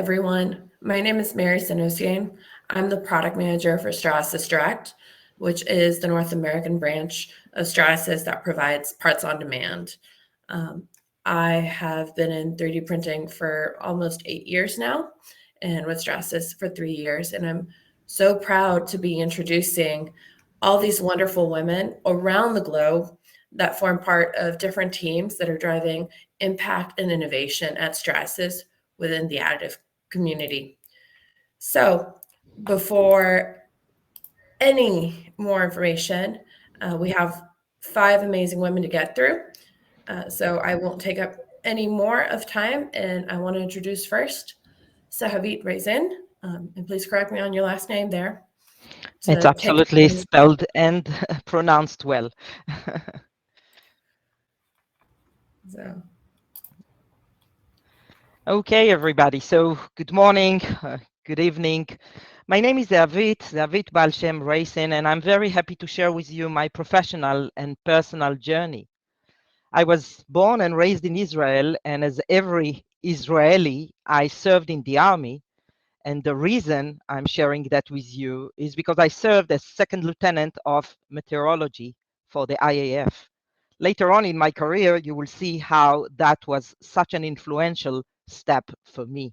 everyone. My name is Mary Sinosian. I'm the product manager for Stratasys Direct, which is the North American branch of Stratasys that provides parts on demand. Um, I have been in 3D printing for almost 8 years now, and with Stratasys for 3 years. And I'm so proud to be introducing all these wonderful women around the globe that form part of different teams that are driving impact and innovation at Stratasys within the additive community. So, before any more information, we have 5 amazing women to get through. So, I won't take up any more of time, and I want to introduce first Zehavit Reisin. And please correct me on your last name there. It's To take absolutely spelled and pronounced well. so. Okay, everybody. So good morning, good evening. My name is Zehavit Baal Shem Reisin, and I'm very happy to share with you my professional and personal journey. I was born and raised in Israel, and as every Israeli, I served in the army. And the reason I'm sharing that with you is because I served as second lieutenant of meteorology for the IAF. Later on in my career, you will see how that was such an influential step for me.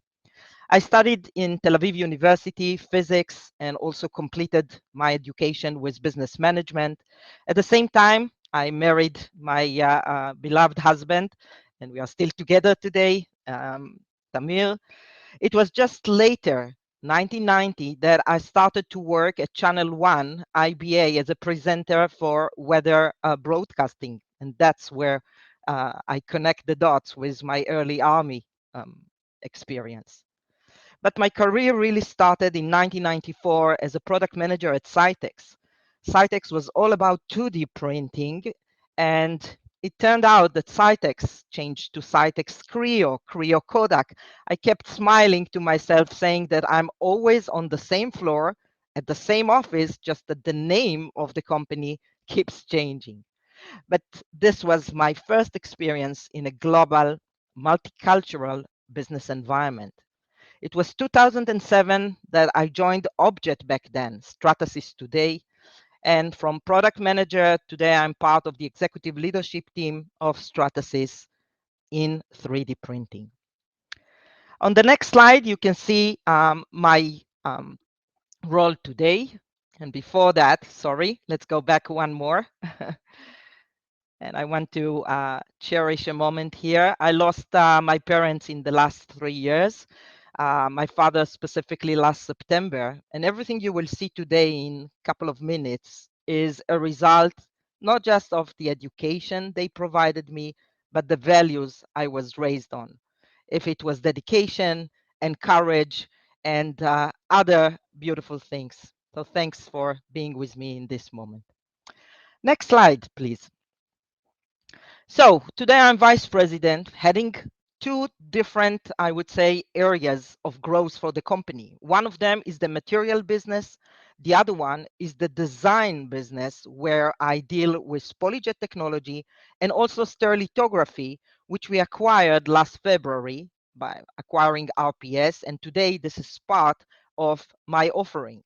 I studied in Tel Aviv University physics and also completed my education with business management. At the same time, I married my beloved husband, and we are still together today, Tamir. It was just later, 1990, that I started to work at Channel 1 IBA as a presenter for weather broadcasting. And that's where I connect the dots with my early army experience. But my career really started in 1994 as a product manager at Cytex. Cytex was all about 2D printing, and it turned out that Cytex changed to Cytex Creo Kodak. I kept smiling to myself, saying that I'm always on the same floor at the same office, just that the name of the company keeps changing. But this was my first experience in a global, multicultural business environment. It was 2007 that I joined Objet back then, Stratasys today. And from product manager, today I'm part of the executive leadership team of Stratasys in 3D printing. On the next slide, you can see my role today. And before that, sorry, let's go back one more. And I want to cherish a moment here. I lost my parents in the last 3 years. My father specifically last September, and everything you will see today in a couple of minutes is a result not just of the education they provided me, but the values I was raised on. If it was dedication and courage and other beautiful things. So thanks for being with me in this moment. Next slide, please. So today I'm vice president, heading two different, I would say, areas of growth for the company. One of them is the material business. The other one is the design business, where I deal with polyjet technology and also stereolithography, which we acquired last February by acquiring RPS. And today this is part of my offering.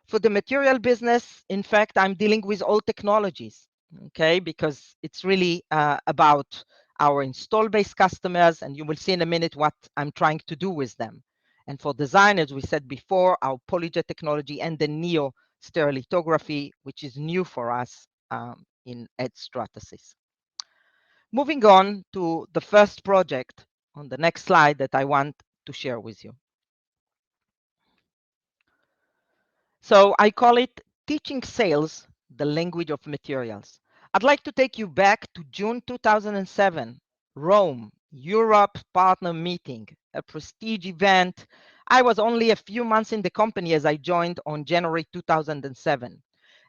For the material business, in fact, I'm dealing with all technologies, okay, because it's really about our install base customers, and you will see in a minute what I'm trying to do with them. And for design, as we said before, our polyjet technology and the neo stereolithography, which is new for us at Stratasys. Moving on to the first project on the next slide that I want to share with you. So I call it Teaching Sales, the Language of Materials. I'd like to take you back to June 2007, Rome, Europe Partner Meeting, a prestige event. I was only a few months in the company as I joined on January 2007.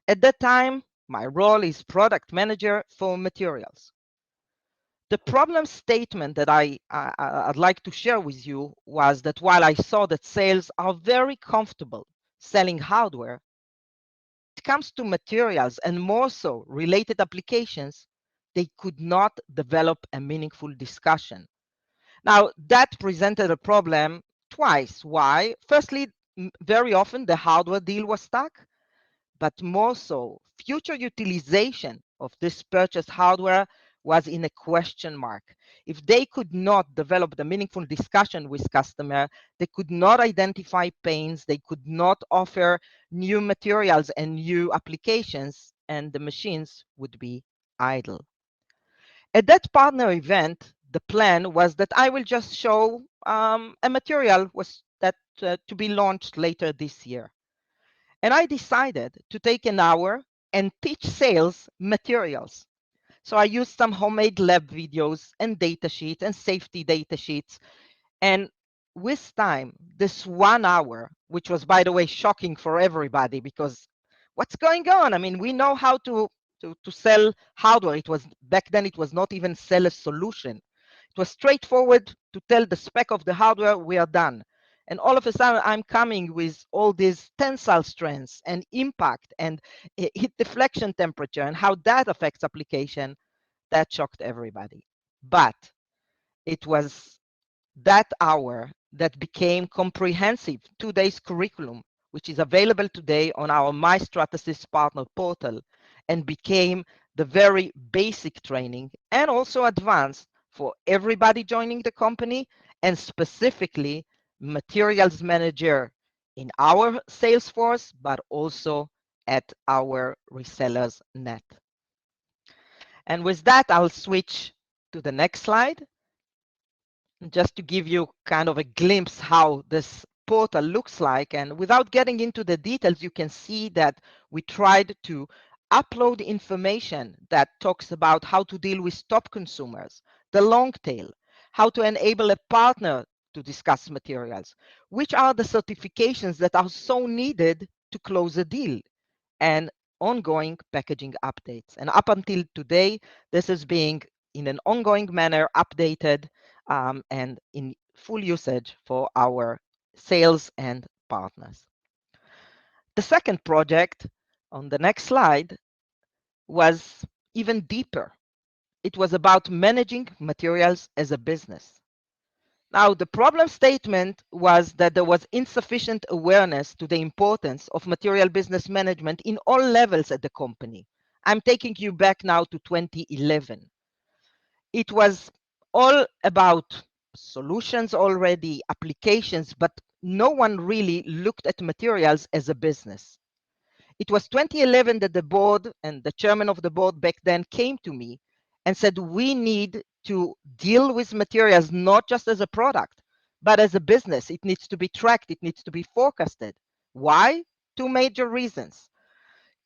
At that time, my role is product manager for materials. The problem statement that I'd like to share with you was that while I saw that sales are very comfortable selling hardware, it comes to materials and more so related applications, they could not develop a meaningful discussion. Now, that presented a problem twice. Why? Firstly, very often the hardware deal was stuck, but more so, future utilization of this purchased hardware was in a question mark. If they could not develop the meaningful discussion with customer, they could not identify pains, they could not offer new materials and new applications, and the machines would be idle. At that partner event, the plan was that I will just show a material was that to be launched later this year. And I decided to take an hour and teach sales materials. So I used some homemade lab videos and data sheets and safety data sheets. And with time, this 1 hour, which was, by the way, shocking for everybody because what's going on? I mean, we know how to sell hardware. It was back then, it was not even sell a solution. It was straightforward to tell the spec of the hardware, we are done. And all of a sudden, I'm coming with all these tensile strengths and impact and heat deflection temperature and how that affects application. That shocked everybody. But it was that hour that became comprehensive 2 days curriculum, which is available today on our MyStratasys partner portal, and became the very basic training and also advanced for everybody joining the company, and specifically materials manager in our sales force, but also at our resellers net. And with that, I'll switch to the next slide, just to give you kind of a glimpse how this portal looks like. And without getting into the details, you can see that we tried to upload information that talks about how to deal with top consumers, the long tail, how to enable a partner to discuss materials, which are the certifications that are so needed to close a deal, and ongoing packaging updates. And up until today, this is being in an ongoing manner updated and in full usage for our sales and partners. The second project on the next slide was even deeper. It was about managing materials as a business. Now, the problem statement was that there was insufficient awareness to the importance of material business management in all levels at the company. I'm taking you back now to 2011. It was all about solutions already, applications, but no one really looked at materials as a business. It was 2011 that the board and the chairman of the board back then came to me and said, we need to deal with materials not just as a product, but as a business. It needs to be tracked. It needs to be forecasted. Why? Two major reasons.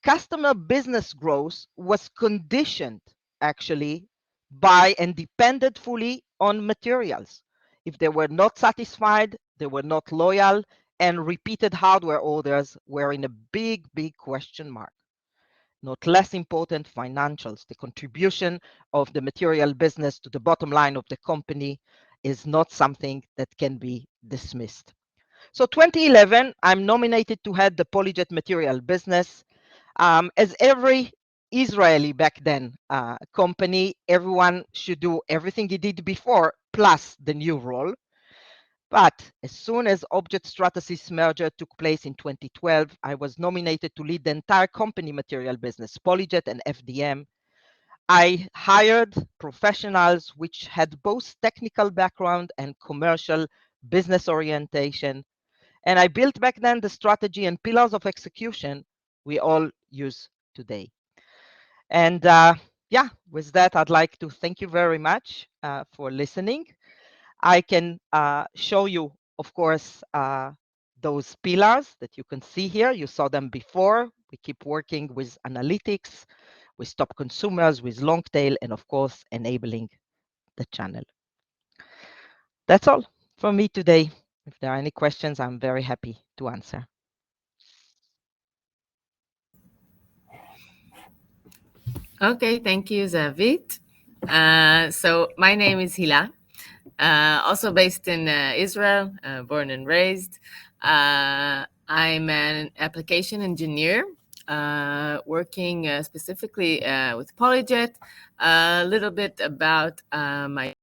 Customer business growth was conditioned actually by and depended fully on materials. If they were not satisfied, they were not loyal, and repeated hardware orders were in a big, big question mark. Not less important, financials. The contribution of the material business to the bottom line of the company is not something that can be dismissed. So 2011, I'm nominated to head the PolyJet material business. As every Israeli back then company, everyone should do everything he did before, plus the new role. But as soon as Object Stratasys merger took place in 2012, I was nominated to lead the entire company material business, PolyJet and FDM. I hired professionals which had both technical background and commercial business orientation. And I built back then the strategy and pillars of execution we all use today. And yeah, with that, I'd like to thank you very much for listening. I can show you, of course, those pillars that you can see here. You saw them before. We keep working with analytics, with top consumers, with long tail, and of course, enabling the channel. That's all from me today. If there are any questions, I'm very happy to answer. Okay, thank you, Zehavit. So my name is Hila, also based in Israel, born and raised. I'm an application engineer working specifically with PolyJet. A little bit about my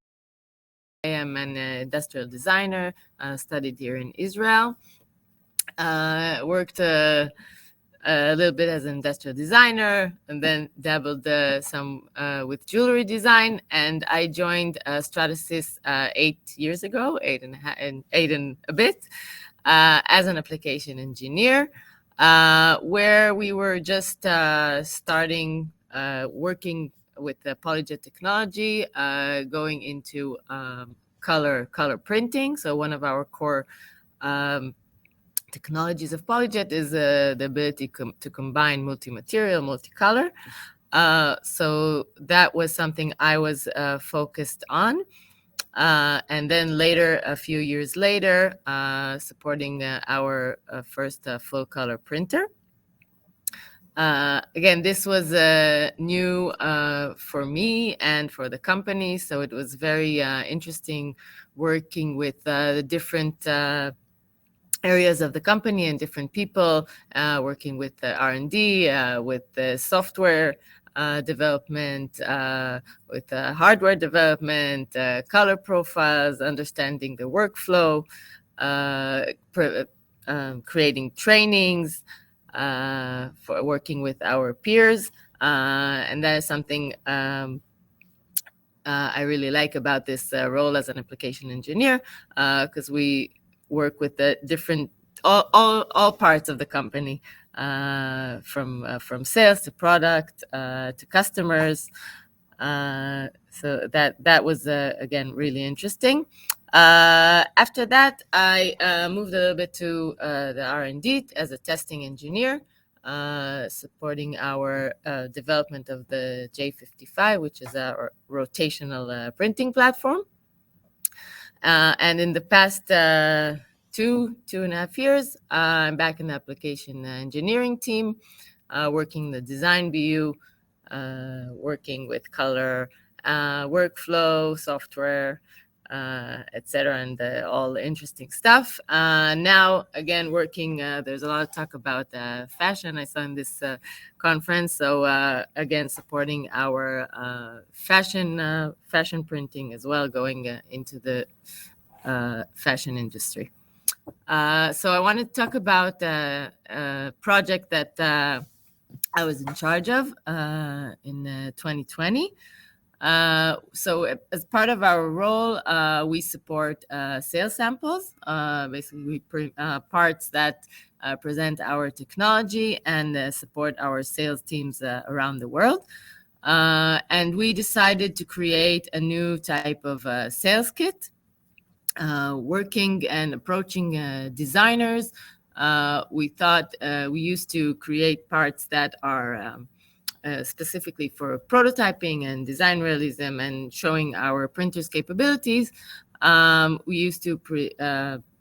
am an industrial designer, studied here in Israel, worked a little bit as an industrial designer, and then dabbled some with jewelry design. And I joined Stratasys 8 years ago, 8 and a bit, as an application engineer, where we were just starting working with the PolyJet technology, going into color printing. So one of our core technologies of PolyJet is the ability to combine multi-material, multicolor. So that was something I was focused on. And then later, a few years later, supporting our first full color printer. Again, this was new for me and for the company, so it was very interesting working with the different areas of the company and different people, working with the R&D, with the software development, with hardware development, color profiles, understanding the workflow, creating trainings, for working with our peers. And that is something I really like about this role as an application engineer, because we work with the different, all parts of the company, from sales to product to customers. So that was again really interesting. After that, I moved a little bit to the R&D as a testing engineer, supporting our development of the J55, which is our rotational printing platform. And in the past 2.5 years, I'm back in the application engineering team, working the design BU, working with color, workflow, software, etc., and all the interesting stuff. Now, again, working, there's a lot of talk about fashion. I saw in this conference. So again, supporting our fashion printing as well, going into the fashion industry. So I want to talk about a project that I was in charge of in 2020. So as part of our role, we support sales samples, basically we print parts that present our technology and support our sales teams around the world. And we decided to create a new type of sales kit, working and approaching designers. We thought we used to create parts that are specifically for prototyping and design realism and showing our printers' capabilities. We used to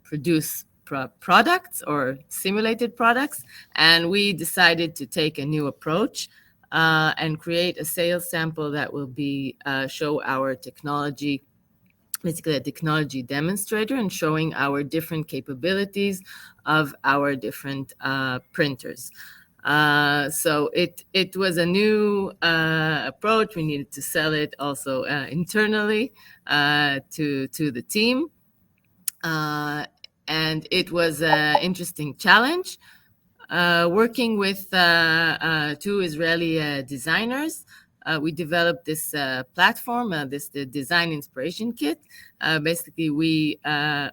produce products or simulated products, and we decided to take a new approach and create a sales sample that will be show our technology, basically a technology demonstrator, and showing our different capabilities of our different printers. So it was a new approach. We needed to sell it also internally to the team. And it was an interesting challenge. Working with 2 Israeli designers, we developed this platform, the design inspiration kit. Basically, we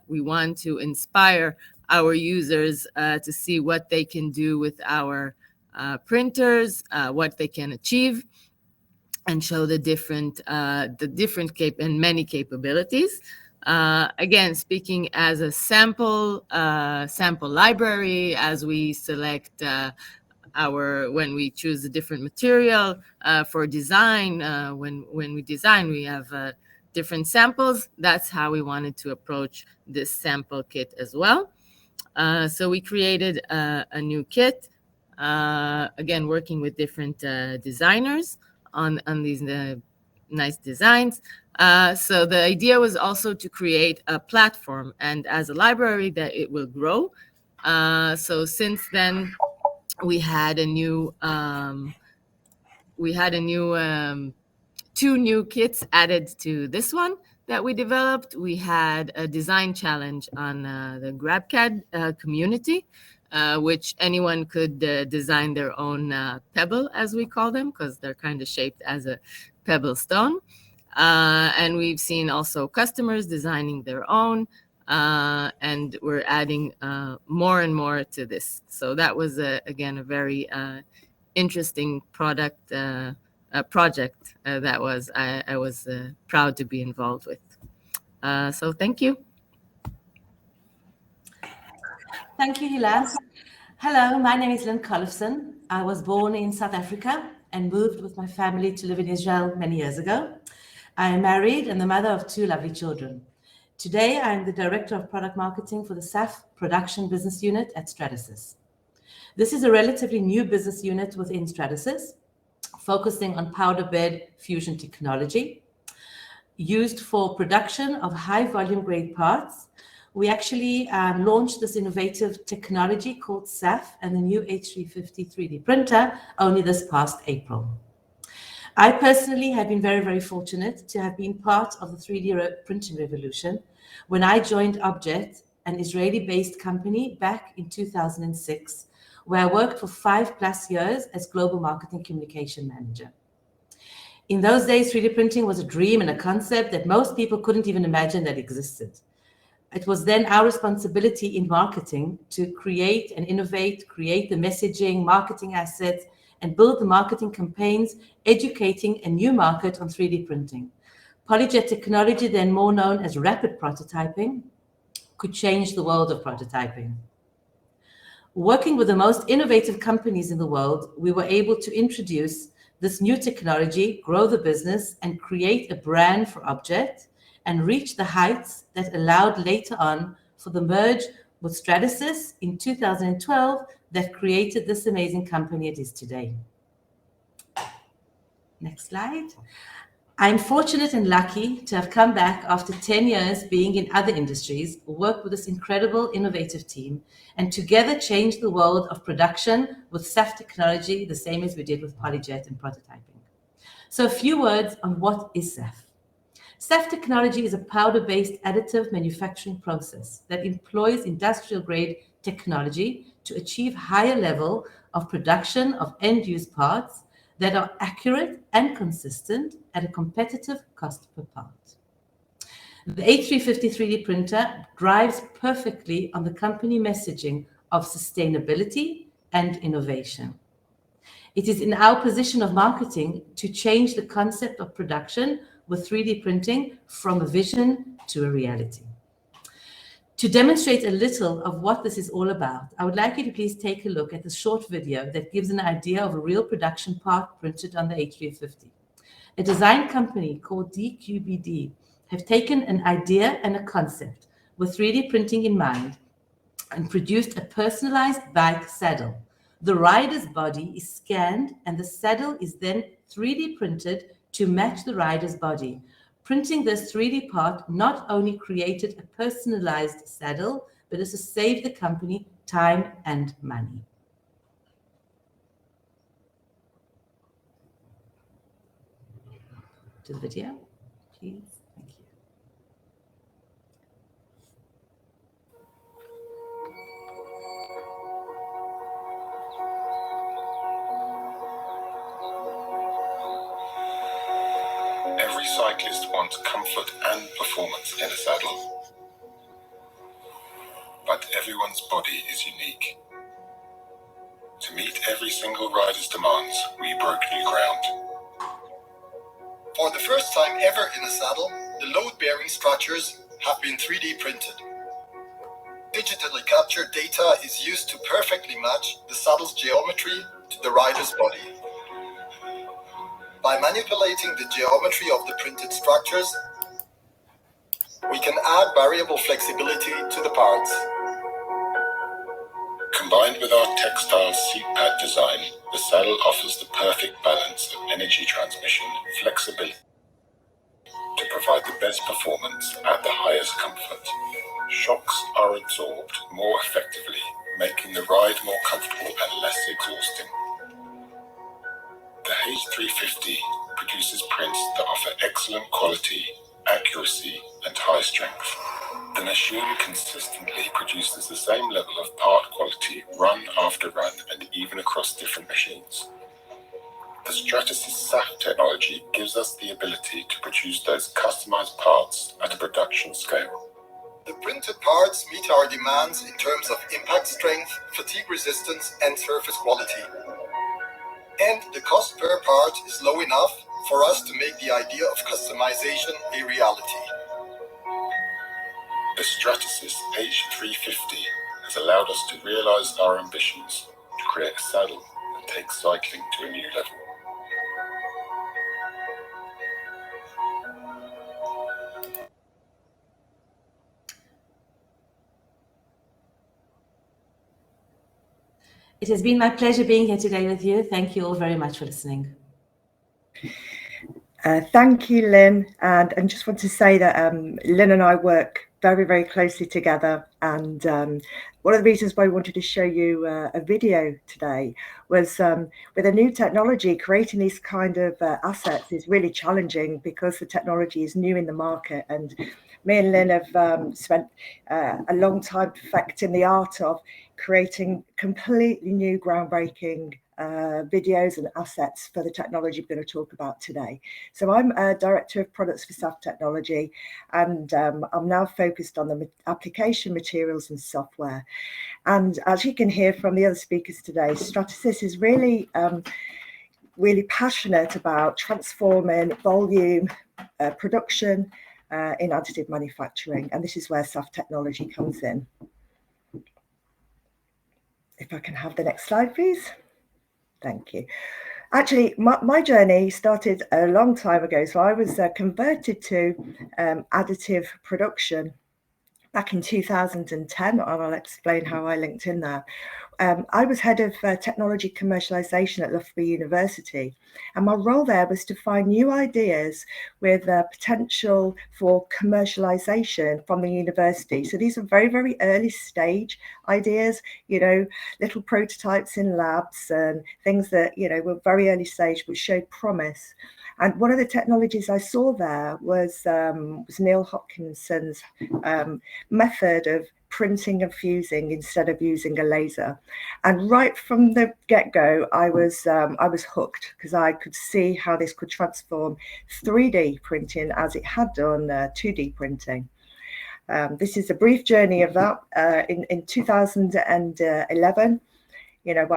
want to inspire our users to see what they can do with our printers, what they can achieve, and show the different and many capabilities. Again, speaking as a sample library, as we select when we choose a different material for design. When we design, we have different samples. That's how we wanted to approach this sample kit as well. So we created a new kit, again, working with different designers on these nice designs. So the idea was also to create a platform, and as a library that it will grow. So since then, we had a new 2 new kits added to this one. that we developed. We had a design challenge on the GrabCAD community, which anyone could design their own pebble, as we call them, because they're kind of shaped as a pebble stone. And we've seen also customers designing their own, and we're adding more and more to this. So that was, again, a very interesting project that I was proud to be involved with. So thank you. Thank you, Hila. Hello, my name is Lynn Collifson. I was born in South Africa and moved with my family to live in Israel many years ago. I am married and the mother of 2 lovely children. Today, I am the Director of Product Marketing for the SAF Production Business Unit at Stratasys. This is a relatively new business unit within Stratasys, focusing on powder bed fusion technology, used for production of high volume grade parts. We actually launched this innovative technology called SAF and the new H350 3D printer only this past April. I personally have been very, very fortunate to have been part of the 3D printing revolution when I joined Objet, an Israeli-based company, back in 2006, where I worked for 5+ years as Global Marketing Communication Manager. In those days, 3D printing was a dream and a concept that most people couldn't even imagine that existed. It was then our responsibility in marketing to create and innovate, create the messaging, marketing assets, and build the marketing campaigns, educating a new market on 3D printing. PolyJet technology, then more known as rapid prototyping, could change the world of prototyping. Working with the most innovative companies in the world, we were able to introduce this new technology, grow the business, and create a brand for Objet, and reach the heights that allowed later on for the merge with Stratasys in 2012 that created this amazing company it is today. Next slide. I'm fortunate and lucky to have come back after 10 years being in other industries, worked with this incredible innovative team, and together change the world of production with SAF technology, the same as we did with PolyJet and prototyping. So a few words on what is SAF. SAF technology is a powder-based additive manufacturing process that employs industrial-grade technology to achieve higher level of production of end-use parts that are accurate and consistent at a competitive cost per part. The H350 3D printer drives perfectly on the company messaging of sustainability and innovation. It is in our position of marketing to change the concept of production with 3D printing from a vision to a reality. To demonstrate a little of what this is all about, I would like you to please take a look at this short video that gives an idea of a real production part printed on the H350. A design company called DQBD have taken an idea and a concept with 3D printing in mind and produced a personalized bike saddle. The rider's body is scanned and the saddle is then 3D printed to match the rider's body. Printing this 3D part not only created a personalized saddle, but also saved the company time and money. To the video, please. Thank you. Every cyclist wants comfort and performance in a saddle, but everyone's body is unique. To meet every single rider's demands, we broke new ground. For the first time ever in a saddle, the load-bearing structures have been 3D printed. Digitally captured data is used to perfectly match the saddle's geometry to the rider's body. By manipulating the geometry of the printed structures, we can add variable flexibility to the parts. Combined with our textile seat pad design, the saddle offers the perfect balance of energy transmission, flexibility, to provide the best performance at the highest comfort. Shocks are absorbed more effectively, making the ride more comfortable and less exhausting. The H350 produces prints that offer excellent quality, accuracy, and high strength. The machine consistently produces the same level of part quality run after run and even across different machines. The Stratasys SAF technology gives us the ability to produce those customized parts at a production scale. The printed parts meet our demands in terms of impact strength, fatigue resistance, and surface quality. And the cost per part is low enough for us to make the idea of customization a reality. The Stratasys H350 has allowed us to realize our ambitions to create a saddle that takes cycling to a new level. It has been my pleasure being here today with you. Thank you all very much for listening. Thank you, Lynn. And just want to say that Lynn and I work very, very closely together. And one of the reasons why we wanted to show you a video today was with a new technology, creating these kind of assets is really challenging because the technology is new in the market. And me and Lynn have spent a long time perfecting the art of creating completely new, groundbreaking videos and assets for the technology we're going to talk about today. So I'm a Director of Products for SAF Technology, and I'm now focused on the application materials and software. And as you can hear from the other speakers today, Stratasys is really, really passionate about transforming volume production in additive manufacturing. And this is where SAF Technology comes in. If I can have the next slide, please. Thank you. Actually, my journey started a long time ago. So I was converted to additive production back in 2010, and I'll explain how I linked in there. I was head of technology commercialization at Loughborough University, and my role there was to find new ideas with potential for commercialization from the university. So these are very, very early stage ideas, you know, little prototypes in labs and things that, you know, were very early stage but showed promise. And one of the technologies I saw there was Neil Hopkinson's method of printing and fusing instead of using a laser. And right from the get-go, I was hooked because I could see how this could transform 3D printing as it had done 2D printing. This is a brief journey of that. In 2011, you know,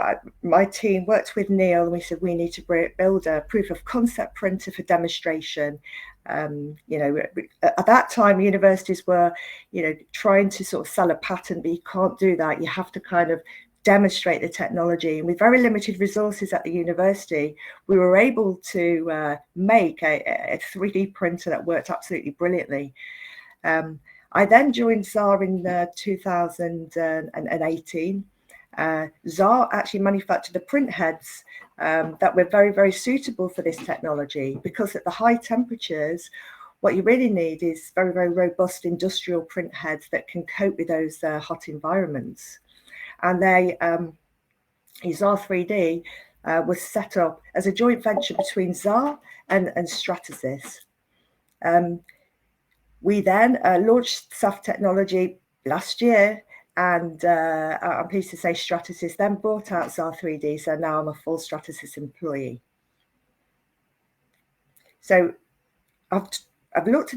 my team worked with Neil and we said we need to build a proof of concept printer for demonstration. You know, at that time, universities were, you know, trying to sort of sell a patent, but you can't do that. You have to kind of demonstrate the technology. And with very limited resources at the university, we were able to make a 3D printer that worked absolutely brilliantly. I then joined ZAR in 2018. ZAR actually manufactured the print heads that were very, very suitable for this technology, because at the high temperatures, what you really need is very, very robust industrial print heads that can cope with those hot environments. And ZAR 3D was set up as a joint venture between ZAR and Stratasys. We then launched SAF Technology last year. And I'm pleased to say Stratasys then bought out ZAR 3D, so now I'm a full Stratasys employee. So I've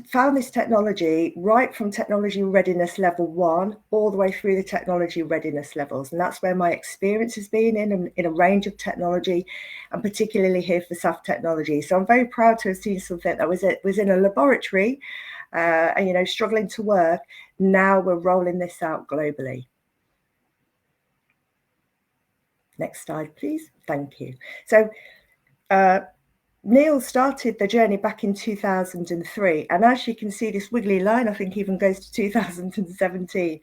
found this technology right from technology readiness level 1 all the way through the technology readiness levels, and that's where my experience has been in a range of technology, and particularly here for SAF Technology. So I'm very proud to have seen something that was in a laboratory, and, you know, struggling to work. Now we're rolling this out globally. Next slide, please. Thank you. So Neil started the journey back in 2003. And as you can see, this wiggly line, I think, even goes to 2017.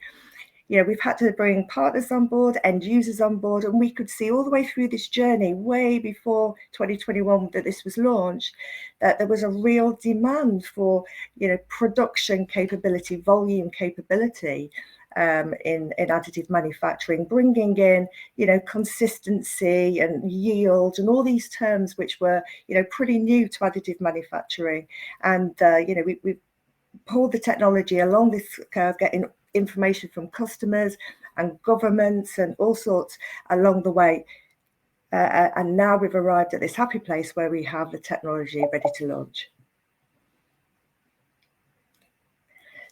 You know, we've had to bring partners on board, end users on board, and we could see all the way through this journey, way before 2021 that this was launched, that there was a real demand for, you know, production capability, volume capability in additive manufacturing, bringing in, you know, consistency and yield and all these terms which were, you know, pretty new to additive manufacturing. And, you know, pulled the technology along this curve, getting information from customers and governments and all sorts along the way. And now we've arrived at this happy place where we have the technology ready to launch.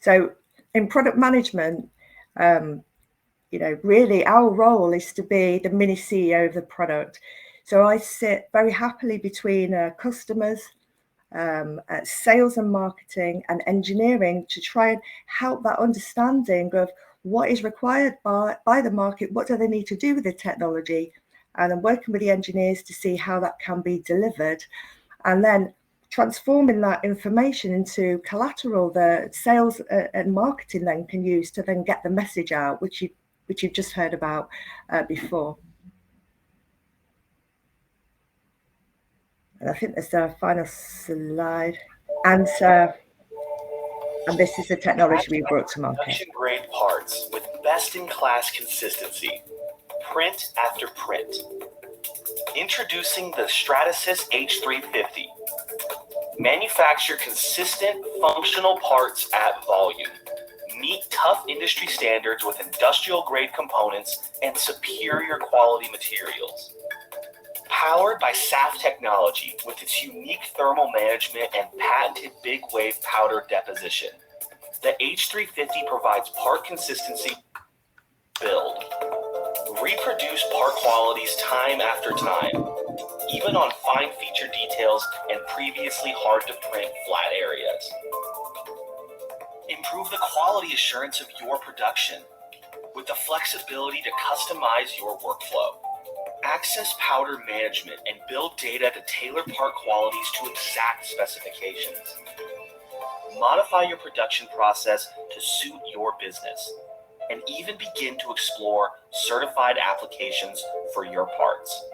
So in product management, really our role is to be the mini CEO of the product. So I sit very happily between customers, sales and marketing and engineering to try and help that understanding of what is required by the market, what do they need to do with the technology, and I'm working with the engineers to see how that can be delivered, and then transforming that information into collateral the sales and marketing then can use to then get the message out, which you've just heard about before. And I think there's a final slide. And this is the technology we brought to market. Production-grade parts with best-in-class consistency, print after print. Introducing the Stratasys H350. Manufacture consistent, functional parts at volume. Meet tough industry standards with industrial-grade components and superior quality materials. Powered by SAF technology with its unique thermal management and patented big wave powder deposition, the H350 provides part consistency, build, reproduce part qualities time after time, even on fine feature details and previously hard to print flat areas. Improve the quality assurance of your production with the flexibility to customize your workflow. Access powder management and build data to tailor part qualities to exact specifications. Modify your production process to suit your business, and even begin to explore certified applications for your parts.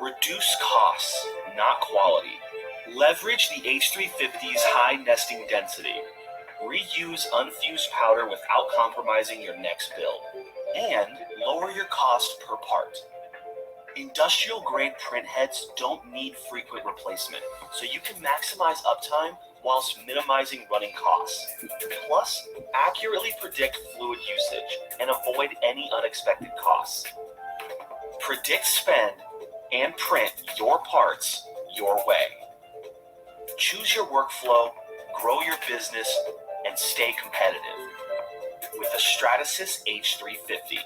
Reduce costs, not quality. Leverage the H350's high nesting density. Reuse unfused powder without compromising your next build, and lower your cost per part. Industrial grade print heads don't need frequent replacement, so you can maximize uptime whilst minimizing running costs. Plus, accurately predict fluid usage and avoid any unexpected costs. Predict spend and print your parts your way. Choose your workflow, grow your business, and stay competitive with the Stratasys H350.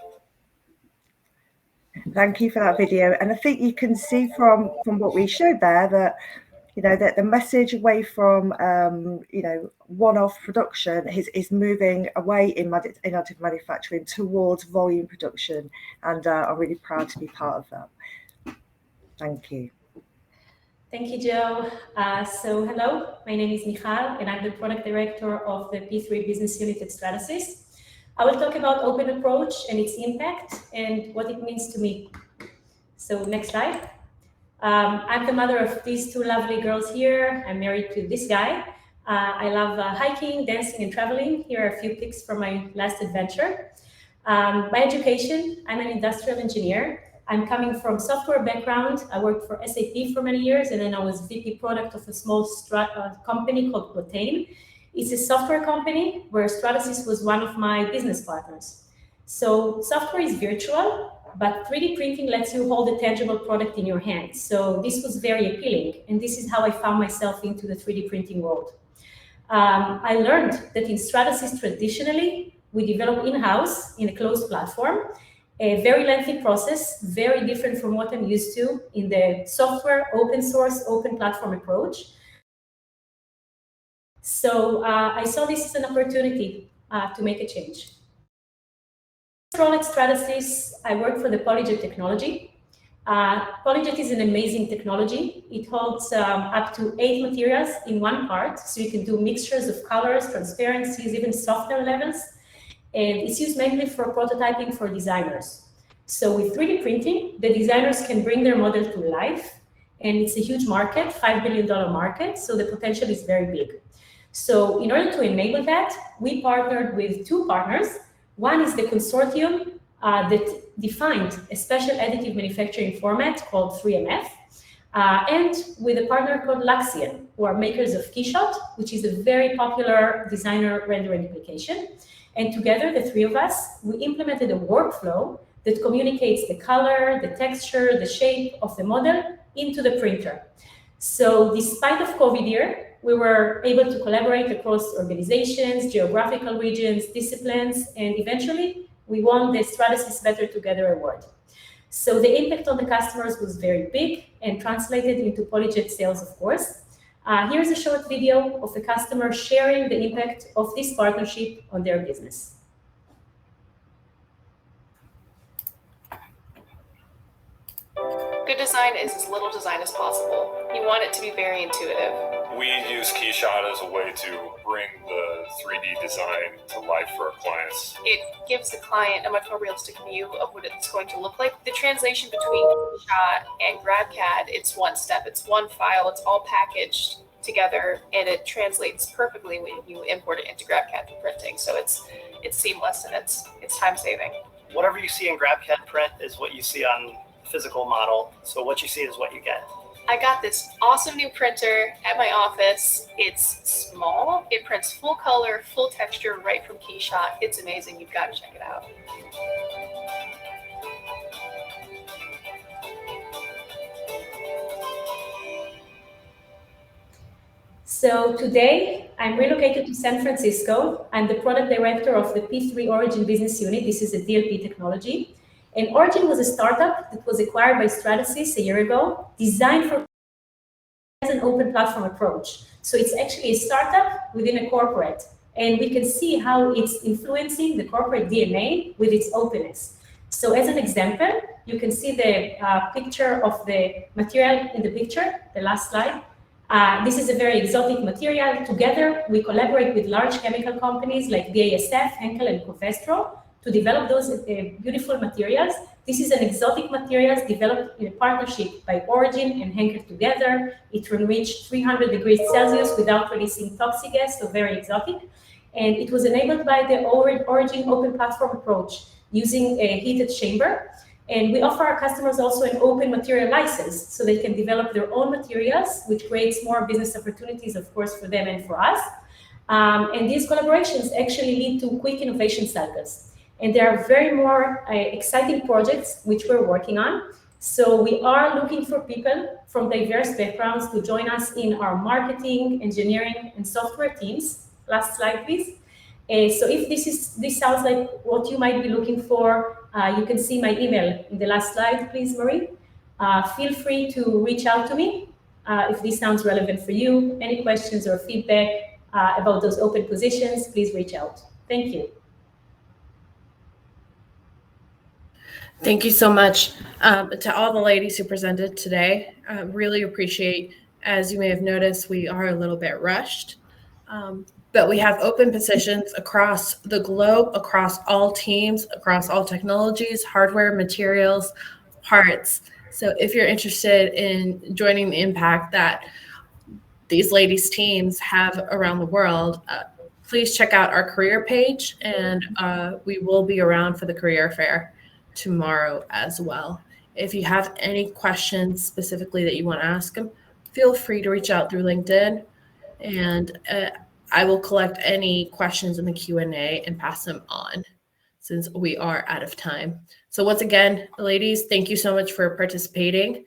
Thank you for that video. And I think you can see from what we showed there that, that the message away from, one-off production is moving away in additive manufacturing towards volume production. And I'm really proud to be part of that. Thank you. Thank you, Joe. So hello, my name is Michal, and I'm the product director of the P3 business unit at Stratasys. I will talk about open approach and its impact and what it means to me. So next slide. I'm the mother of these two lovely girls here. I'm married to this guy. I love hiking, dancing, and traveling. Here are a few pics from my last adventure. By education, I'm an industrial engineer. I'm coming from software background. I worked for SAP for many years, and then I was VP product of a small company called Protein. It's a software company where Stratasys was one of my business partners. So software is virtual, but 3D printing lets you hold a tangible product in your hands. So this was very appealing, and this is how I found myself into the 3D printing world. I learned that in Stratasys, traditionally, we develop in-house in a closed platform, a very lengthy process, very different from what I'm used to in the software, open source, open platform approach. So I saw this as an opportunity to make a change. Role at Stratasys, I work for the PolyJet technology. PolyJet is an amazing technology. It holds up to 8 materials in one part, so you can do mixtures of colors, transparencies, even softener levels. And it's used mainly for prototyping for designers. So with 3D printing, the designers can bring their model to life, and it's a huge market, $5 billion market, so the potential is very big. So in order to enable that, we partnered with 2 partners. One is the consortium that defined a special additive manufacturing format called 3MF. and with a partner called Luxian, who are makers of Keyshot, which is a very popular designer rendering application. And together, the three of us, we implemented a workflow that communicates the color, the texture, the shape of the model into the printer. So despite of COVID year, we were able to collaborate across organizations, geographical regions, disciplines, and eventually we won the Stratasys Better Together Award. So the impact on the customers was very big and translated into PolyJet sales, of course. Here's a short video of a customer sharing the impact of this partnership on their business. Good design is as little design as possible. You want it to be very intuitive. We use Keyshot as a way to bring the 3D design to life for our clients. It gives the client a much more realistic view of what it's going to look like. The translation between Keyshot and GrabCAD, it's one step, it's one file, it's all packaged together, and it translates perfectly when you import it into GrabCAD for printing. So it's seamless and it's time saving. Whatever you see in GrabCAD print is what you see on physical model. So what you see is what you get. I got this awesome new printer at my office. It's small. It prints full color, full texture right from Keyshot. It's amazing. You've got to check it out. So today, I'm relocated to San Francisco. I'm the product director of the P3 Origin business unit. This is a DLP technology. And Origin was a startup that was acquired by Stratasys a year ago, designed for as an open platform approach. So it's actually a startup within a corporate. And we can see how it's influencing the corporate DNA with its openness. So as an example, you can see the picture of the material in the picture, the last slide. This is a very exotic material. Together, we collaborate with large chemical companies like BASF, Henkel, and Covestro to develop those beautiful materials. This is an exotic materials developed in a partnership by Origin and Henkel together. It can reach 300 degrees Celsius without releasing toxic gas, so very exotic. And it was enabled by the Origin open platform approach using a heated chamber. And we offer our customers also an open material license so they can develop their own materials, which creates more business opportunities, of course, for them and for us. And these collaborations actually lead to quick innovation cycles. And there are very more exciting projects which we're working on. So we are looking for people from diverse backgrounds to join us in our marketing, engineering, and software teams. Last slide, please. So if this sounds like what you might be looking for, you can see my email in the last slide, please, Marie. Feel free to reach out to me if this sounds relevant for you. Any questions or feedback about those open positions, please reach out. Thank you. Thank you so much to all the ladies who presented today. Really appreciate, as you may have noticed, we are a little bit rushed, but we have open positions across the globe, across all teams, across all technologies, hardware, materials, parts. So if you're interested in joining the impact that these ladies' teams have around the world, please check out our career page, and we will be around for the career fair tomorrow as well. If you have any questions specifically that you want to ask them, feel free to reach out through LinkedIn, and I will collect any questions in the Q&A and pass them on since we are out of time. So once again, ladies, thank you so much for participating,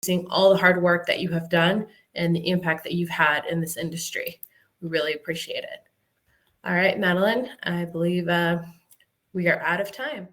seeing all the hard work that you have done and the impact that you've had in this industry. We really appreciate it. All right, Madeline, I believe we are out of time.